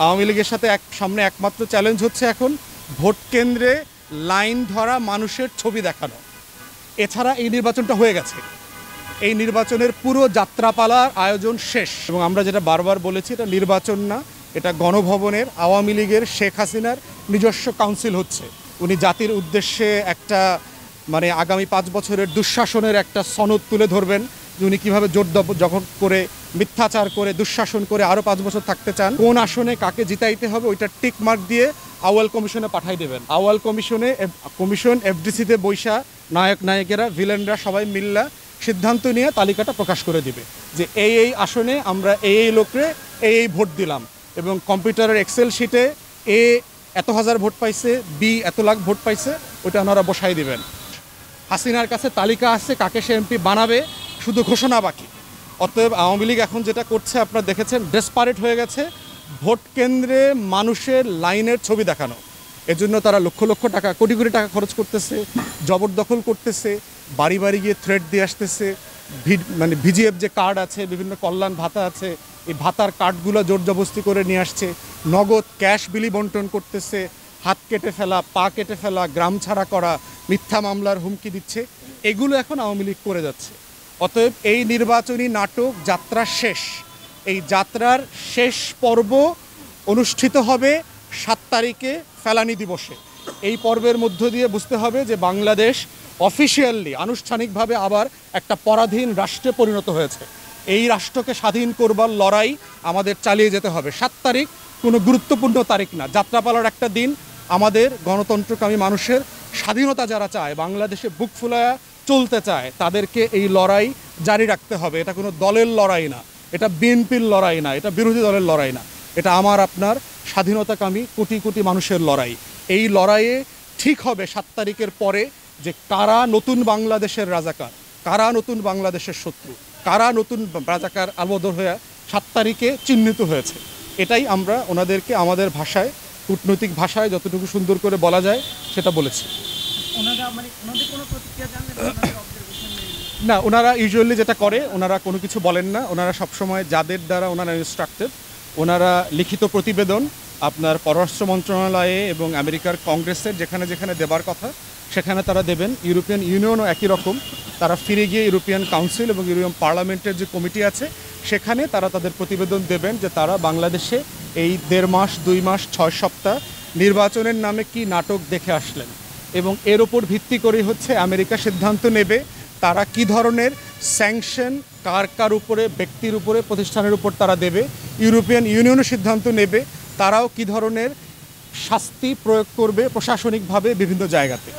আওয়ামী লীগের সাথে সামনে একমাত্র চ্যালেঞ্জ হচ্ছে এখন ভোট কেন্দ্রে লাইন ধরা মানুষের ছবি দেখানো। এছাড়া এই নির্বাচনটা হয়ে গেছে, এই নির্বাচনের পুরো যাত্রাপালার আয়োজন শেষ। এবং আমরা যেটা বারবার বলেছি, এটা নির্বাচন না, এটা গণভবনের আওয়ামী লীগের শেখ হাসিনার নিজস্ব কাউন্সিল হচ্ছে। উনি জাতির উদ্দেশ্যে একটা আগামী 5 বছরের দুঃশাসনের একটা সনদ তুলে ধরবেন, যে উনি কীভাবে জোর জখম করে মিথ্যাচার করে দুঃশাসন করে আরও 5 বছর থাকতে চান। কোন আসনে কাকে জিতাইতে হবে ওইটা টিক মার্ক দিয়ে আউয়াল কমিশনে পাঠাই দেবেন। আউয়াল কমিশন এফডিসিতে বৈশা নায়ক নায়িকেরা ভিলেনরা সবাই মিল্লা সিদ্ধান্ত নিয়ে তালিকাটা প্রকাশ করে দিবে যে এই আসনে আমরা এই লোকরে এই ভোট দিলাম, এবং কম্পিউটারের এক্সেল শিটে এত হাজার ভোট পাইছে, বি এত লাখ ভোট পাইছে, ওটা ওনারা বসাই দিবেন। হাসিনার কাছে তালিকা আছে কাকে সে এমপি বানাবে, শুধু ঘোষণা বাকি। অতএব আওয়ামী লীগ এখন যেটা করছে আপনারা দেখেছেন, ডেসপারেট হয়ে গেছে ভোট কেন্দ্রে মানুষের লাইনের ছবি দেখানো। এজন্য তারা লক্ষ লক্ষ টাকা, কোটি কোটি টাকা খরচ করতেছে, জবরদখল করতেছে, বাড়ি বাড়ি গিয়ে থ্রেট দিয়ে আসতেছে। ভিজিএফ যে কার্ড আছে, বিভিন্ন কল্যাণ ভাতা আছে, এই ভাতার কার্ডগুলো জোর জবরদস্তি করে নিয়ে আসছে, নগদ ক্যাশ বিলি বন্টন করতেছে, হাত কেটে ফেলা, পা কেটে ফেলা, গ্রাম ছাড়া করা, মিথ্যা মামলার হুমকি দিচ্ছে। এগুলো এখন আওয়ামী লীগ করে যাচ্ছে। অতএব এই নির্বাচনী নাটক যাত্রা শেষ। এই যাত্রার শেষ পর্ব অনুষ্ঠিত হবে 7 তারিখে ফেলানি দিবসে। এই পর্বের মধ্য দিয়ে বুঝতে হবে যে বাংলাদেশ অফিসিয়ালি আনুষ্ঠানিকভাবে আবার একটা পরাধীন রাষ্ট্রে পরিণত হয়েছে। এই রাষ্ট্রকে স্বাধীন করবার লড়াই আমাদের চালিয়ে যেতে হবে। 7 তারিখ কোনো গুরুত্বপূর্ণ তারিখ না, যাত্রাপালার একটা দিন। আমাদের গণতন্ত্রকামী মানুষের স্বাধীনতা যারা চায়, বাংলাদেশে বুক ফুলায়া চলতে চায়, তাদেরকে এই লড়াই জারি রাখতে হবে। এটা কোনো দলের লড়াই না, এটা বিএনপির লড়াই না, এটা বিরোধী দলের লড়াই না, এটা আমার আপনার স্বাধীনতাকামী কোটি কোটি মানুষের লড়াই। এই লড়াইয়ে ঠিক হবে 7 তারিখের পরে যে কারা নতুন বাংলাদেশের রাজাকার, কারা নতুন বাংলাদেশের শত্রু, কারা নতুন রাজাকার আলবদর হয়ে 7 তারিখে চিহ্নিত হয়েছে। এটাই আমরা ওনাদেরকে আমাদের ভাষায়, কূটনৈতিক ভাষায় যতটুকু সুন্দর করে বলা যায় সেটা বলেছি। না, ওনারা ইউজুয়ালি যেটা করে, ওনারা কোনো কিছু বলেন না। ওনারা সবসময় যাদের দ্বারা ওনারা ইনস্ট্রাক্টেড, ওনারা লিখিত প্রতিবেদন আপনার পররাষ্ট্র মন্ত্রণালয়ে এবং আমেরিকার কংগ্রেসের যেখানে যেখানে দেবার কথা সেখানে তারা দেবেন। ইউরোপিয়ান ইউনিয়নও একই রকম, তারা ফিরে গিয়ে ইউরোপিয়ান কাউন্সিল এবং ইউরোপিয়ান পার্লামেন্টের যে কমিটি আছে সেখানে তারা তাদের প্রতিবেদন দেবেন যে তারা বাংলাদেশে এই 1.5 মাস 2 মাস 6 সপ্তাহ নির্বাচনের নামে কি নাটক দেখে আসলেন, এবং এর ওপর ভিত্তি করে হচ্ছে আমেরিকা সিদ্ধান্ত নেবে তারা কি ধরনের স্যাংশন কার উপরে, ব্যক্তির উপরে, প্রতিষ্ঠানের উপর তারা দেবে। ইউরোপিয়ান ইউনিয়নও সিদ্ধান্ত নেবে তারাও কি ধরনের শাস্তি প্রয়োগ করবে প্রশাসনিকভাবে বিভিন্ন জায়গাতে।